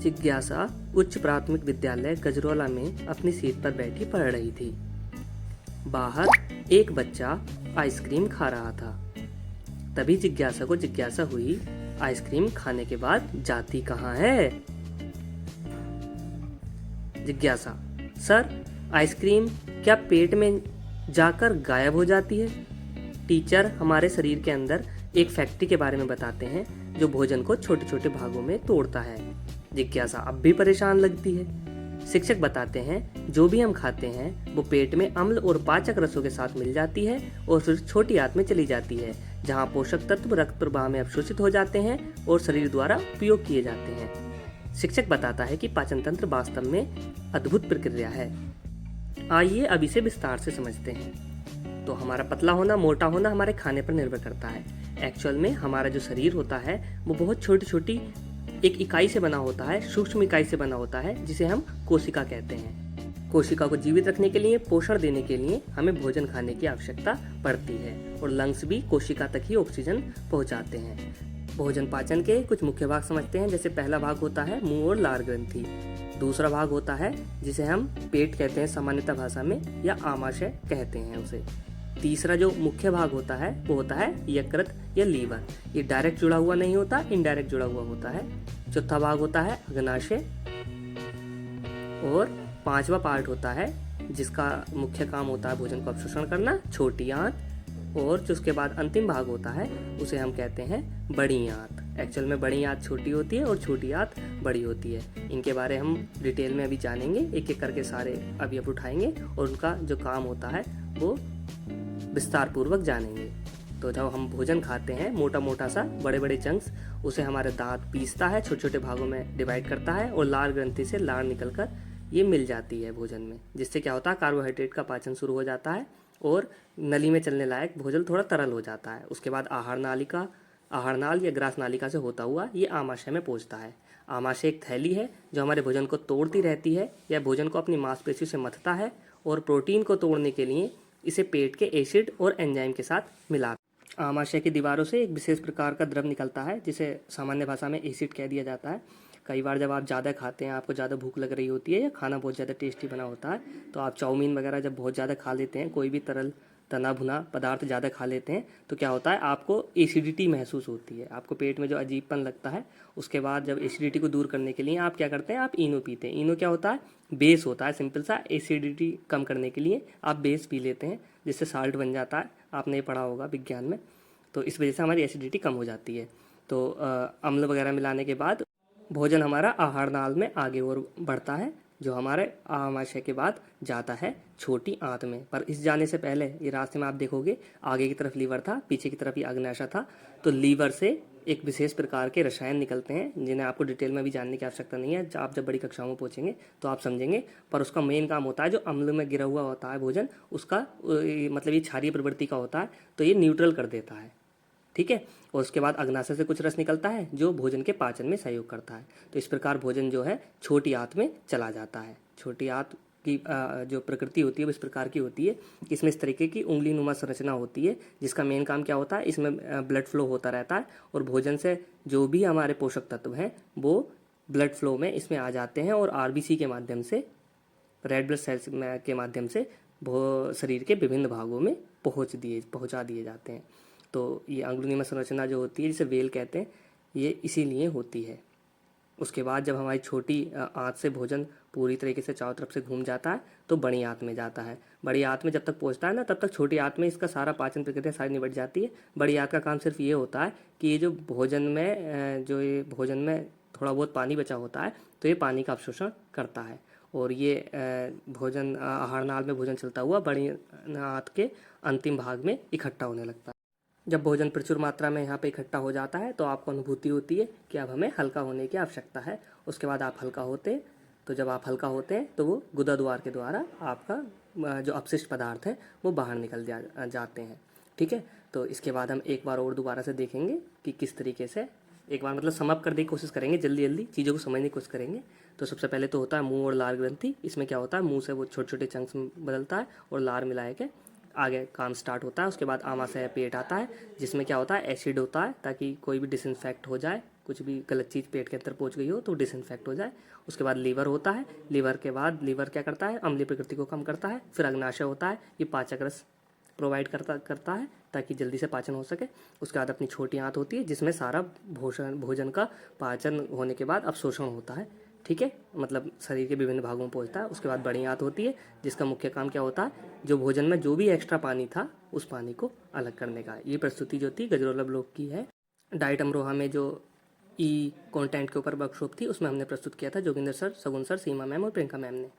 जिज्ञासा उच्च प्राथमिक विद्यालय गजरौला में अपनी सीट पर बैठी पढ़ रही थी। बाहर एक बच्चा आइसक्रीम खा रहा था। तभी जिज्ञासा को जिज्ञासा हुई, आइसक्रीम खाने के बाद जाती कहाँ है? जिज्ञासा, सर, आइसक्रीम क्या पेट में जाकर गायब हो जाती है? टीचर हमारे शरीर के अंदर एक फैक्ट्री के बारे में बताते हैं जो भोजन को छोटे छोटे भागों में तोड़ता है। जिज्ञासा अब भी परेशान लगती है। शिक्षक बताते हैं जो भी हम खाते हैं वो पेट में अम्ल और पाचक रसों के साथ मिल जाती है और फिर छोटी आंत में चली जाती है, जहाँ पोषक तत्व रक्त प्रवाह में अवशोषित हो जाते हैं और शरीर द्वारा उपयोग किए जाते हैं। शिक्षक बताता है कि पाचन तंत्र वास्तव में अद्भुत प्रक्रिया है। आइए अब इसे विस्तार से समझते हैं। तो हमारा पतला होना, मोटा होना हमारे खाने पर निर्भर करता है। एक्चुअल में हमारा जो शरीर होता है वो बहुत छोटी छोटी एक इकाई से बना होता है, सूक्ष्म इकाई से बना होता है, जिसे हम कोशिका कहते हैं। कोशिका को जीवित रखने के लिए, पोषण देने के लिए हमें भोजन खाने की आवश्यकता पड़ती है और लंग्स भी कोशिका तक ही ऑक्सीजन पहुंचाते हैं। भोजन पाचन के कुछ मुख्य भाग समझते हैं। जैसे पहला भाग होता है मुंह और लार ग्रंथि। दूसरा भाग होता है जिसे हम पेट कहते हैं सामान्यतः भाषा में, या आमाशय कहते हैं उसे। तीसरा जो मुख्य भाग होता है वो होता है यकृत या लीवर। ये डायरेक्ट जुड़ा हुआ नहीं होता, इनडायरेक्ट जुड़ा हुआ होता है। चौथा भाग होता है अग्नाशय और पांचवा पार्ट होता है जिसका मुख्य काम होता है भोजन को अवशोषण करना, छोटी आंत। और जो उसके बाद अंतिम भाग होता है उसे हम कहते हैं बड़ी आंत। एक्चुअल में बड़ी आंत छोटी होती है और छोटी आंत बड़ी होती है। इनके बारे हम डिटेल में अभी जानेंगे, एक एक करके सारे अभी अब उठाएंगे और उनका जो काम होता है वो विस्तार पूर्वक जानेंगे। तो जब हम भोजन खाते हैं, मोटा मोटा सा बड़े बड़े चंक्स, उसे हमारे दांत पीसता है, छोटे छोटे भागों में डिवाइड करता है और लार ग्रंथि से लार निकलकर ये मिल जाती है भोजन में, जिससे क्या होता है कार्बोहाइड्रेट का पाचन शुरू हो जाता है और नली में चलने लायक भोजन थोड़ा तरल हो जाता है। उसके बाद आहार नाल या ग्रास नालिका से होता हुआ ये आमाशय में पहुंचता है। आमाशय एक थैली है जो हमारे भोजन को तोड़ती रहती है या भोजन को अपनी मांसपेशियों से मथता है और प्रोटीन को तोड़ने के लिए इसे पेट के एसिड और एंजाइम के साथ मिला। आमाशय की दीवारों से एक विशेष प्रकार का द्रव निकलता है जिसे सामान्य भाषा में एसिड कह दिया जाता है। कई बार जब आप ज़्यादा खाते हैं, आपको ज़्यादा भूख लग रही होती है या खाना बहुत ज़्यादा टेस्टी बना होता है, तो आप चाउमीन वगैरह जब बहुत ज़्यादा खा लेते हैं, कोई भी तरल तना भुना पदार्थ ज़्यादा खा लेते हैं, तो क्या होता है आपको एसिडिटी महसूस होती है, आपको पेट में जो अजीबपन लगता है। उसके बाद जब एसिडिटी को दूर करने के लिए आप क्या करते हैं, आप इनो पीते हैं। इनो क्या होता है, बेस होता है, सिंपल सा। एसिडिटी कम करने के लिए आप बेस पी लेते हैं जिससे साल्ट बन जाता है, आपने पढ़ा होगा विज्ञान में। तो इस वजह से हमारी एसिडिटी कम हो जाती है। तो अम्ल वगैरह मिलाने के बाद भोजन हमारा आहार नाल में आगे और बढ़ता है, जो हमारे आमाशय के बाद जाता है छोटी आंत में। पर इस जाने से पहले ये रास्ते में आप देखोगे आगे की तरफ लीवर था, पीछे की तरफ ये अग्नाशय था। तो लीवर से एक विशेष प्रकार के रसायन निकलते हैं जिन्हें आपको डिटेल में भी जानने की आवश्यकता नहीं है, आप जब बड़ी कक्षाओं में पहुंचेंगे तो आप समझेंगे। पर उसका मेन काम होता है जो अम्ल में गिरा हुआ होता है भोजन, उसका मतलब ये क्षारीय प्रवृत्ति का होता है, तो ये न्यूट्रल कर देता है। ठीक है। और उसके बाद अग्नाशय से कुछ रस निकलता है जो भोजन के पाचन में सहयोग करता है। तो इस प्रकार भोजन जो है छोटी आंत में चला जाता है। छोटी आंत की जो प्रकृति होती है वो इस प्रकार की होती है कि इसमें इस तरीके की उंगली नुमा संरचना होती है जिसका मेन काम क्या होता है, इसमें ब्लड फ्लो होता रहता है और भोजन से जो भी हमारे पोषक तत्व हैं वो ब्लड फ्लो में इसमें आ जाते हैं और आरबीसी के माध्यम से, रेड ब्लड सेल्स के माध्यम से शरीर के विभिन्न भागों में पहुंचा दिए जाते हैं। तो ये अंगुलिनिमा संरचना जो होती है, जिसे वेल कहते हैं, ये इसीलिए होती है। उसके बाद जब हमारी छोटी आंत से भोजन पूरी तरीके से चारों तरफ से घूम जाता है तो बड़ी आंत में जाता है। बड़ी आंत में जब तक पहुंचता है ना, तब तक छोटी आंत में इसका सारा पाचन प्रक्रिया सारी निबट जाती है। बड़ी आंत का काम सिर्फ ये होता है कि ये जो भोजन में थोड़ा बहुत पानी बचा होता है तो ये पानी का अवशोषण करता है और ये भोजन आहार नाल में भोजन चलता हुआ बड़ी आंत के अंतिम भाग में इकट्ठा होने लगता है। जब भोजन प्रचुर मात्रा में यहाँ पे इकट्ठा हो जाता है तो आपको अनुभूति होती है कि अब हमें हल्का होने की आवश्यकता है। उसके बाद आप हल्का होते हैं। तो जब आप हल्का होते हैं तो वो गुदा द्वार के द्वारा आपका जो अपशिष्ट पदार्थ है वो बाहर निकल जाते हैं। ठीक है। तो इसके बाद हम एक बार और दोबारा से देखेंगे कि किस तरीके से, एक बार मतलब समअप करने की कोशिश करेंगे, जल्दी जल्दी चीज़ों को समझने की कोशिश करेंगे। तो सबसे पहले तो होता है मुंह और लार ग्रंथि। इसमें क्या होता है, मुंह से वो छोटे छोटे चंक्स में बदलता है और लार मिला के आगे काम स्टार्ट होता है। उसके बाद आमाशय पेट आता है जिसमें क्या होता है, एसिड होता है ताकि कोई भी डिसइंफेक्ट हो जाए कुछ भी गलत चीज़ पेट के अंदर पहुंच गई हो तो डिसइंफेक्ट हो जाए। उसके बाद लीवर होता है, लीवर के बाद लीवर क्या करता है, अम्लीय प्रकृति को कम करता है। फिर अग्नाशय होता है, ये पाचक रस प्रोवाइड करता है ताकि जल्दी से पाचन हो सके। उसके बाद अपनी छोटी आंत होती है जिसमें सारा भोजन का पाचन होने के बाद अवशोषण होता है, ठीक है, मतलब शरीर के विभिन्न भागों में पहुंचता है। उसके बाद बड़ी आंत होती है जिसका मुख्य काम क्या होता है, जो भोजन में जो भी एक्स्ट्रा पानी था उस पानी को अलग करने का। ये प्रस्तुति जो थी गजरोला ब्लॉक की है। डाइट अमरोहा में जो ई कंटेंट के ऊपर वर्कशॉप थी उसमें हमने प्रस्तुत किया था, जोगिंदर सर, सगुन सर, सीमा मैम और प्रियंका मैम ने।